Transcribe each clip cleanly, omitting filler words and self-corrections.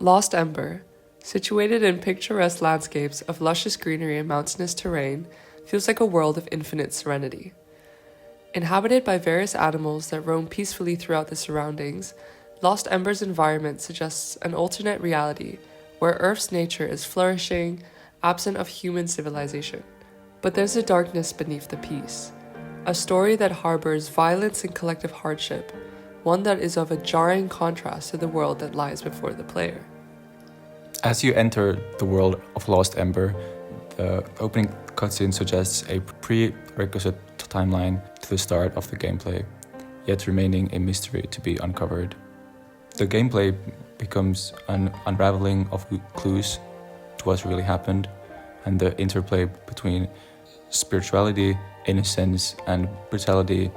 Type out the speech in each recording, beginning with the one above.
Lost Ember, situated in picturesque landscapes of luscious greenery and mountainous terrain, feels like a world of infinite serenity. Inhabited by various animals that roam peacefully throughout the surroundings, Lost Ember's environment suggests an alternate reality where Earth's nature is flourishing, absent of human civilization. But there's a darkness beneath the peace, a story that harbors violence and collective hardship, one that is of a jarring contrast to the world that lies before the player. As you enter the world of Lost Ember, the opening cutscene suggests a prerequisite timeline to the start of the gameplay, yet remaining a mystery to be uncovered. The gameplay becomes an unraveling of clues to what really happened, and the interplay between spirituality, innocence, and brutality.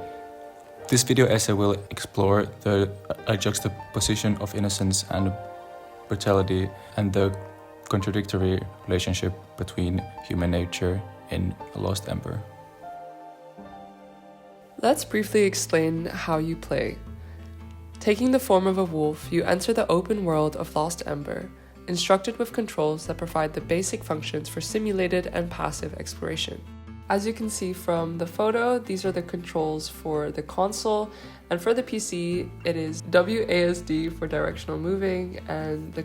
This video essay will explore the juxtaposition of innocence and brutality and the contradictory relationship between human nature in Lost Ember. Let's briefly explain how you play. Taking the form of a wolf, you enter the open world of Lost Ember, instructed with controls that provide the basic functions for simulated and passive exploration. As you can see from the photo, these are the controls for the console, and for the PC, it is WASD for directional moving and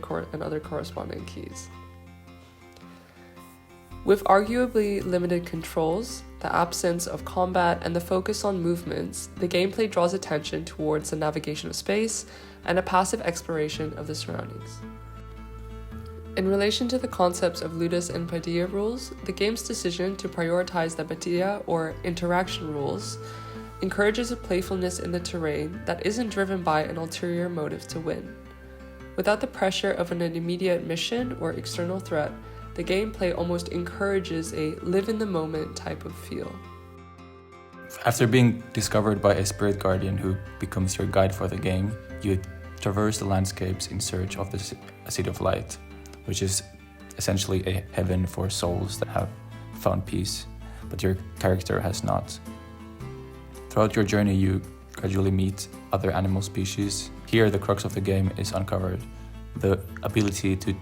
other corresponding keys. With arguably limited controls, the absence of combat, and the focus on movements, the gameplay draws attention towards the navigation of space and a passive exploration of the surroundings. In relation to the concepts of Ludus and Padilla rules, the game's decision to prioritize the Padilla or interaction rules encourages a playfulness in the terrain that isn't driven by an ulterior motive to win. Without the pressure of an immediate mission or external threat, the gameplay almost encourages a live-in-the-moment type of feel. After being discovered by a spirit guardian who becomes your guide for the game, you traverse the landscapes in search of the City of Light, which is essentially a heaven for souls that have found peace, but your character has not. Throughout your journey, you gradually meet other animal species. Here, the crux of the game is uncovered: the ability to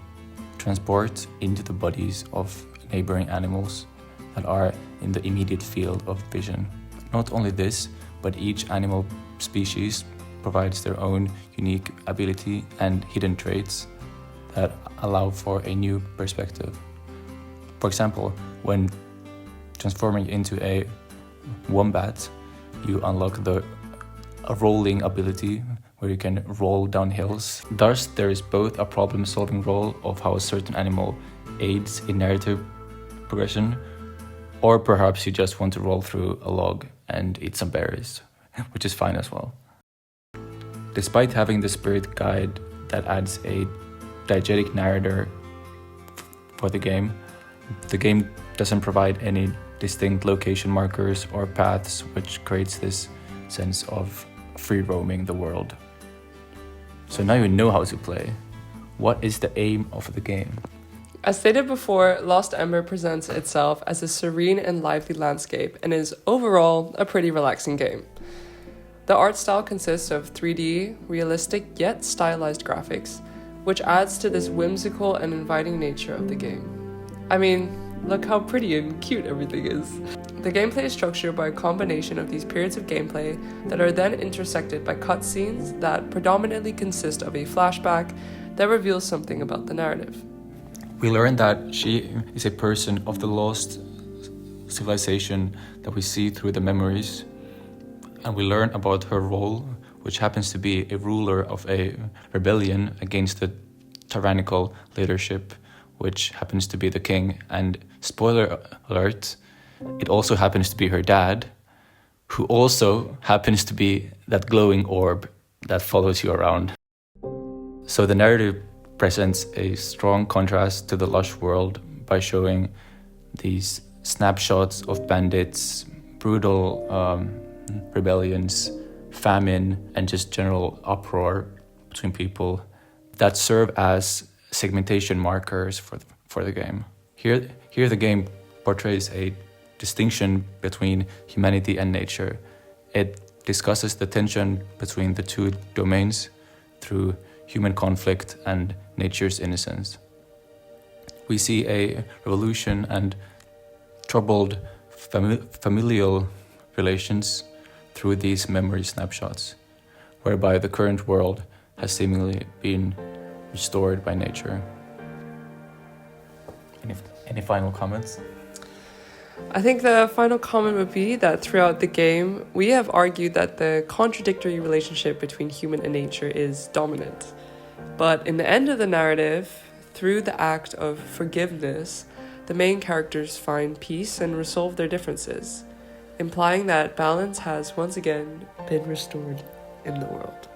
transport into the bodies of neighboring animals that are in the immediate field of vision. Not only this, but each animal species provides their own unique ability and hidden traits that allow for a new perspective. For example, when transforming into a wombat, you unlock a rolling ability where you can roll down hills. Thus, there is both a problem-solving role of how a certain animal aids in narrative progression, or perhaps you just want to roll through a log and eat some berries, which is fine as well. Despite having the spirit guide that adds a diegetic narrator for the game doesn't provide any distinct location markers or paths, which creates this sense of free roaming the world. So now you know how to play. What is the aim of the game? As stated before, Lost Ember presents itself as a serene and lively landscape and is overall a pretty relaxing game. The art style consists of 3D, realistic yet stylized graphics, which adds to this whimsical and inviting nature of the game. I mean, look how pretty and cute everything is. The gameplay is structured by a combination of these periods of gameplay that are then intersected by cutscenes that predominantly consist of a flashback that reveals something about the narrative. We learn that she is a person of the lost civilization that we see through the memories, and we learn about her role, which happens to be a ruler of a rebellion against the tyrannical leadership, which happens to be the king. And spoiler alert, it also happens to be her dad, who also happens to be that glowing orb that follows you around. So the narrative presents a strong contrast to the lush world by showing these snapshots of bandits, brutal rebellions, famine, and just general uproar between people that serve as segmentation markers for the game. Here the game portrays a distinction between humanity and nature. It discusses the tension between the two domains through human conflict and nature's innocence. We see a revolution and troubled familial relations through these memory snapshots, whereby the current world has seemingly been restored by nature. Any final comments? I think the final comment would be that throughout the game, we have argued that the contradictory relationship between human and nature is dominant. But in the end of the narrative, through the act of forgiveness, the main characters find peace and resolve their differences, implying that balance has once again been restored in the world.